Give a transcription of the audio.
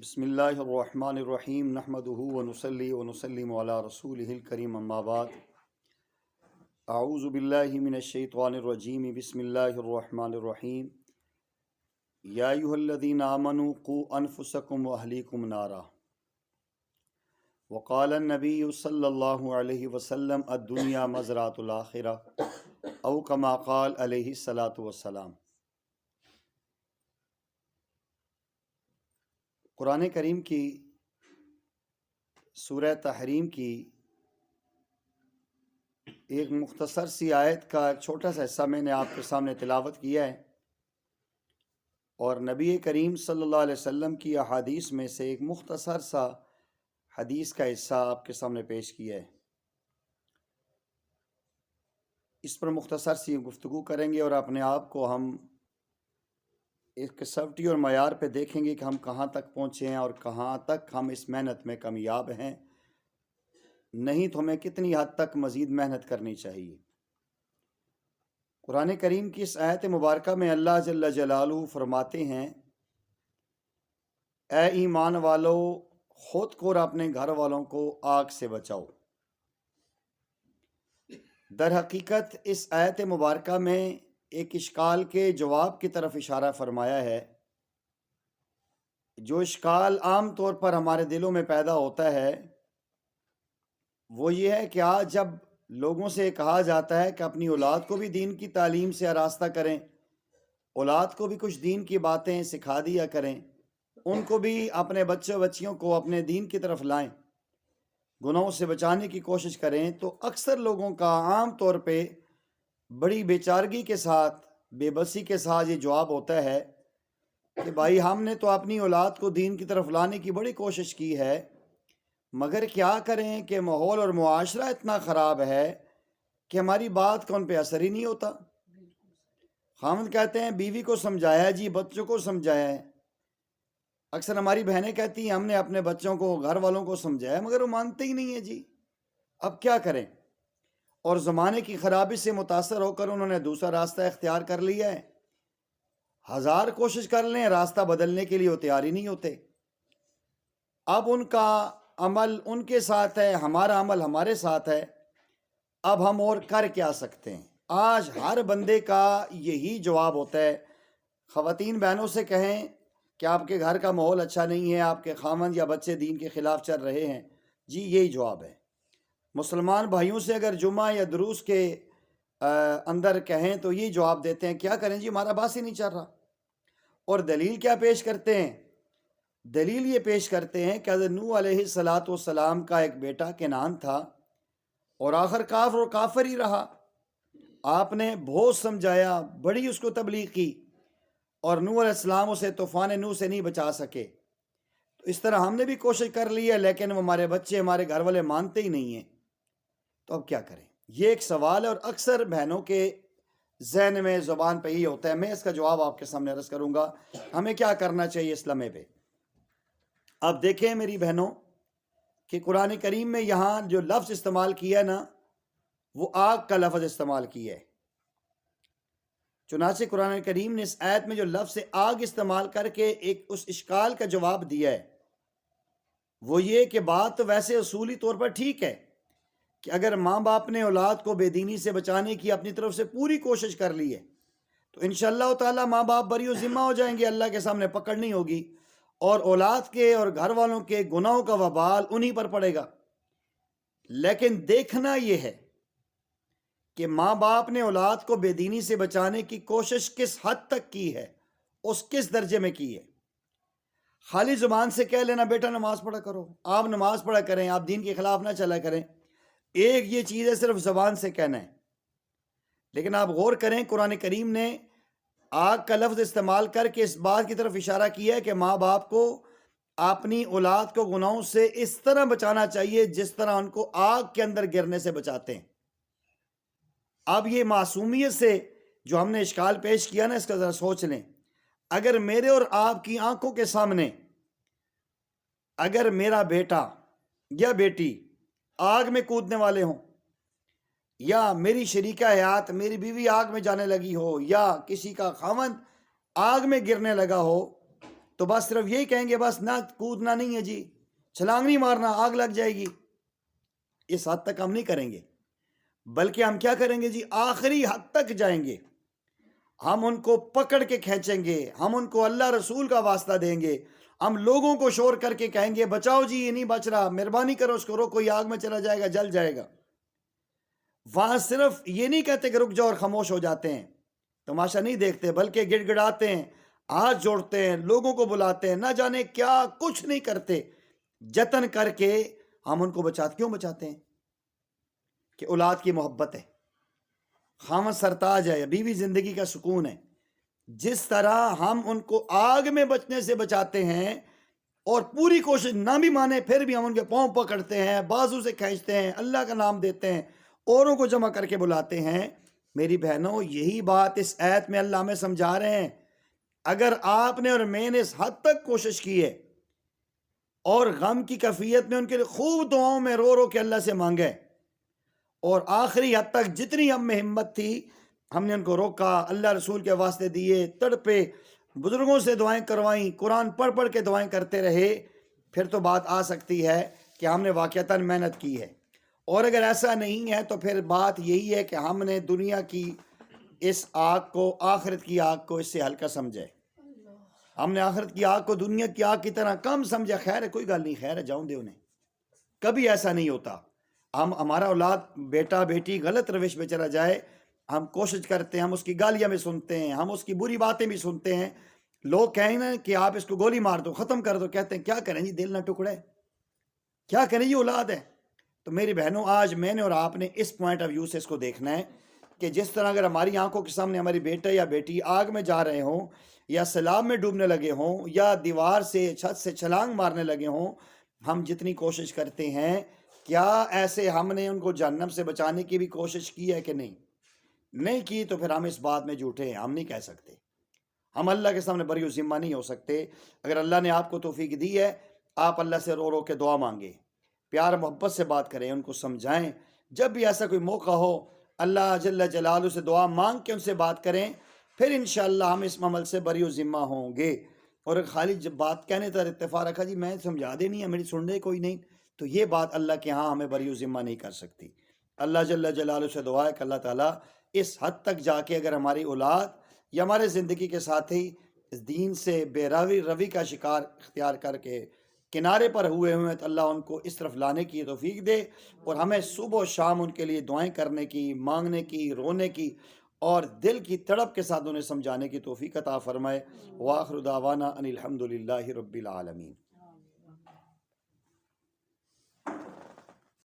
بسم اللہ الرحمن الرحیم نحمدہ ونصلی ونسلم علی رسولہ الکریم اما بعد اعوذ باللہ من الشیطان الرجیم بسم اللہ الرحمن الرحیم یا ایھا الذین آمنوا قوا انفسکم واہلیکم نارا وقال النبی صلی اللہ علیہ وسلم الدنیا مزرعۃ الآخرہ او کما قال علیہ الصلاۃ والسلام۔ قرآن کریم کی سورہ تحریم کی ایک مختصر سی آیت کا ایک چھوٹا سا حصہ میں نے آپ کے سامنے تلاوت کیا ہے، اور نبی کریم صلی اللہ علیہ وسلم کی احادیث میں سے ایک مختصر سا حدیث کا حصہ آپ کے سامنے پیش کیا ہے۔ اس پر مختصر سی گفتگو کریں گے اور اپنے آپ کو ہم ایک کسوٹی اور معیار پہ دیکھیں گے کہ ہم کہاں تک پہنچے ہیں اور کہاں تک ہم اس محنت میں کامیاب ہیں، نہیں تو ہمیں کتنی حد تک مزید محنت کرنی چاہیے۔ قرآن کریم کی اس آیت مبارکہ میں اللہ جل جلالہ فرماتے ہیں، اے ایمان والو، خود کو اور اپنے گھر والوں کو آگ سے بچاؤ۔ در حقیقت اس آیت مبارکہ میں ایک اشکال کے جواب کی طرف اشارہ فرمایا ہے۔ جو اشکال عام طور پر ہمارے دلوں میں پیدا ہوتا ہے وہ یہ ہے کہ آج جب لوگوں سے کہا جاتا ہے کہ اپنی اولاد کو بھی دین کی تعلیم سے آراستہ کریں، اولاد کو بھی کچھ دین کی باتیں سکھا دیا کریں، ان کو بھی اپنے بچوں بچیوں کو اپنے دین کی طرف لائیں، گناہوں سے بچانے کی کوشش کریں، تو اکثر لوگوں کا عام طور پہ بڑی بے چارگی کے ساتھ، بے بسی کے ساتھ یہ جواب ہوتا ہے کہ بھائی ہم نے تو اپنی اولاد کو دین کی طرف لانے کی بڑی کوشش کی ہے، مگر کیا کریں کہ ماحول اور معاشرہ اتنا خراب ہے کہ ہماری بات کا ان پہ اثر ہی نہیں ہوتا۔ خاوند کہتے ہیں بیوی کو سمجھایا ہے جی، بچوں کو سمجھایا ہے، اکثر ہماری بہنیں کہتی ہیں ہم نے اپنے بچوں کو، گھر والوں کو سمجھایا ہے، مگر وہ مانتے ہی نہیں ہیں جی، اب کیا کریں؟ اور زمانے کی خرابی سے متاثر ہو کر انہوں نے دوسرا راستہ اختیار کر لیا ہے۔ ہزار کوشش کر لیں، راستہ بدلنے کے لیے وہ تیار ہی نہیں ہوتے۔ اب ان کا عمل ان کے ساتھ ہے، ہمارا عمل ہمارے ساتھ ہے، اب ہم اور کر کیا سکتے ہیں؟ آج ہر بندے کا یہی جواب ہوتا ہے۔ خواتین بہنوں سے کہیں کہ آپ کے گھر کا ماحول اچھا نہیں ہے، آپ کے خاوند یا بچے دین کے خلاف چل رہے ہیں، جی یہی جواب ہے۔ مسلمان بھائیوں سے اگر جمعہ یا دروس کے اندر کہیں تو یہ جواب دیتے ہیں کیا کریں جی، ہمارا باس ہی نہیں چل رہا۔ اور دلیل کیا پیش کرتے ہیں؟ دلیل یہ پیش کرتے ہیں کہ حضرت نوح علیہ الصلاۃ والسلام کا ایک بیٹا کنعان تھا، اور آخر کافر اور کافر ہی رہا۔ آپ نے بہت سمجھایا، بڑی اس کو تبلیغ کی، اور نوح علیہ السلام اسے طوفان نوح سے نہیں بچا سکے۔ تو اس طرح ہم نے بھی کوشش کر لی ہے، لیکن وہ ہمارے بچے، ہمارے گھر والے مانتے ہی نہیں ہیں، تو اب کیا کریں؟ یہ ایک سوال ہے، اور اکثر بہنوں کے ذہن میں، زبان پہ ہی ہوتا ہے۔ میں اس کا جواب آپ کے سامنے عرض کروں گا، ہمیں کیا کرنا چاہیے اس لمحے پہ۔ اب دیکھیں میری بہنوں کہ قرآن کریم میں یہاں جو لفظ استعمال کیا ہے نا، وہ آگ کا لفظ استعمال کیا ہے۔ چنانچہ قرآن کریم نے اس آیت میں جو لفظ آگ استعمال کر کے ایک اس اشکال کا جواب دیا ہے، وہ یہ کہ بات تو ویسے اصولی طور پر ٹھیک ہے کہ اگر ماں باپ نے اولاد کو بے دینی سے بچانے کی اپنی طرف سے پوری کوشش کر لی ہے تو انشاءاللہ تعالی ماں باپ بری و ذمہ ہو جائیں گے، اللہ کے سامنے پکڑ نہیں ہوگی، اور اولاد کے اور گھر والوں کے گناہوں کا وبال انہی پر پڑے گا۔ لیکن دیکھنا یہ ہے کہ ماں باپ نے اولاد کو بے دینی سے بچانے کی کوشش کس حد تک کی ہے، اس کس درجے میں کی ہے۔ خالی زبان سے کہہ لینا بیٹا نماز پڑھا کرو، آپ نماز پڑھا کریں، آپ دین کے خلاف نہ چلا کریں، ایک یہ چیز ہے صرف زبان سے کہنا ہے۔ لیکن آپ غور کریں، قرآن کریم نے آگ کا لفظ استعمال کر کے اس بات کی طرف اشارہ کیا ہے کہ ماں باپ کو اپنی اولاد کو گناہوں سے اس طرح بچانا چاہیے جس طرح ان کو آگ کے اندر گرنے سے بچاتے ہیں۔ اب یہ معصومیت سے جو ہم نے اشکال پیش کیا نا، اس کا ذرا سوچ لیں۔ اگر میرے اور آپ کی آنکھوں کے سامنے اگر میرا بیٹا یا بیٹی آگ میں کودنے والے ہوں، یا میری شریکہ حیات، میری بیوی آگ میں جانے لگی ہو، یا کسی کا خاوند آگ میں گرنے لگا ہو، تو بس صرف یہی کہیں گے بس نہ کودنا نہیں ہے جی، چھلانگ نہیں مارنا، آگ لگ جائے گی، اس حد تک ہم نہیں کریں گے، بلکہ ہم کیا کریں گے جی، آخری حد تک جائیں گے، ہم ان کو پکڑ کے کھینچیں گے، ہم ان کو اللہ رسول کا واسطہ دیں گے، ہم لوگوں کو شور کر کے کہیں گے بچاؤ جی یہ نہیں بچ رہا، مہربانی کرو اس کو روکو، یہ آگ میں چلا جائے گا، جل جائے گا۔ وہاں صرف یہ نہیں کہتے کہ رک جاؤ اور خاموش ہو جاتے ہیں، تماشا نہیں دیکھتے، بلکہ گڑ گڑاتے ہیں، ہاتھ جوڑتے ہیں، لوگوں کو بلاتے ہیں، نہ جانے کیا کچھ نہیں کرتے، جتن کر کے ہم ان کو بچاتے۔ کیوں بچاتے ہیں؟ کہ اولاد کی محبت ہے، خامد سرتاج ہے، بیوی زندگی کا سکون ہے۔ جس طرح ہم ان کو آگ میں بچنے سے بچاتے ہیں اور پوری کوشش نہ بھی مانے پھر بھی ہم ان کے پاؤں پکڑتے ہیں، بازو سے کھینچتے ہیں، اللہ کا نام دیتے ہیں، اوروں کو جمع کر کے بلاتے ہیں، میری بہنوں یہی بات اس آیت میں اللہ ہمیں سمجھا رہے ہیں۔ اگر آپ نے اور میں نے اس حد تک کوشش کی ہے اور غم کی کیفیت میں ان کے لیے خوب دعاؤں میں رو رو کے اللہ سے مانگے، اور آخری حد تک جتنی ہم میں ہمت تھی ہم نے ان کو روکا، اللہ رسول کے واسطے دیے، تڑپے، بزرگوں سے دعائیں کروائیں، قرآن پڑھ پڑھ کے دعائیں کرتے رہے، پھر تو بات آ سکتی ہے کہ ہم نے واقعتاً محنت کی ہے۔ اور اگر ایسا نہیں ہے تو پھر بات یہی ہے کہ ہم نے دنیا کی اس آگ کو، آخرت کی آگ کو اس سے ہلکا سمجھے، ہم نے آخرت کی آگ کو دنیا کی آگ کی طرح کم سمجھا۔ خیر ہے، کوئی گل نہیں، خیر ہے، جاؤں دے انہیں، کبھی ایسا نہیں ہوتا۔ ہمارا اولاد بیٹا بیٹی غلط روش میں چلا جائے، ہم کوشش کرتے ہیں، ہم اس کی گالیاں بھی سنتے ہیں، ہم اس کی بری باتیں بھی سنتے ہیں، لوگ کہیں نا کہ آپ اس کو گولی مار دو، ختم کر دو، کہتے ہیں کیا کریں جی، دل نہ ٹکڑے، کیا کریں جی، اولاد ہے۔ تو میری بہنوں آج میں نے اور آپ نے اس پوائنٹ آف ویو سے اس کو دیکھنا ہے کہ جس طرح اگر ہماری آنکھوں کے سامنے ہماری بیٹا یا بیٹی آگ میں جا رہے ہوں، یا سیلاب میں ڈوبنے لگے ہوں، یا دیوار سے چھت سے چھلانگ مارنے لگے ہوں، ہم جتنی کوشش کرتے ہیں کیا ایسے ہم نے ان کو جہنم سے بچانے کی بھی کوشش کی ہے کہ نہیں کی؟ تو پھر ہم اس بات میں جھوٹے ہیں، ہم نہیں کہہ سکتے، ہم اللہ کے سامنے بری و ذمہ نہیں ہو سکتے۔ اگر اللہ نے آپ کو توفیق دی ہے، آپ اللہ سے رو رو کے دعا مانگے، پیار محبت سے بات کریں، ان کو سمجھائیں، جب بھی ایسا کوئی موقع ہو اللہ جل جلالہ سے دعا مانگ کے ان سے بات کریں، پھر انشاءاللہ ہم اس عمل سے بری و ذمہ ہوں گے۔ اور خالی جب بات کہنے تک اتفاق رکھا جی میں سمجھا دے نہیں ہے، میری سن دے کوئی نہیں، تو یہ بات اللہ کے ہاں ہمیں بری و ذمہ نہیں کر سکتی۔ اللہ جل جلالہ سے دعا ہے کہ اللہ تعالیٰ اس حد تک جا کے اگر ہماری اولاد یا ہمارے زندگی کے ساتھی اس دین سے بے روی کا شکار اختیار کر کے کنارے پر ہوئے ہیں تو اللہ ان کو اس طرف لانے کی توفیق دے، اور ہمیں صبح و شام ان کے لیے دعائیں کرنے کی، مانگنے کی، رونے کی، اور دل کی تڑپ کے ساتھ انہیں سمجھانے کی توفیق عطا فرمائے۔ وآخر دعوانا ان الحمد للہ رب العالمین۔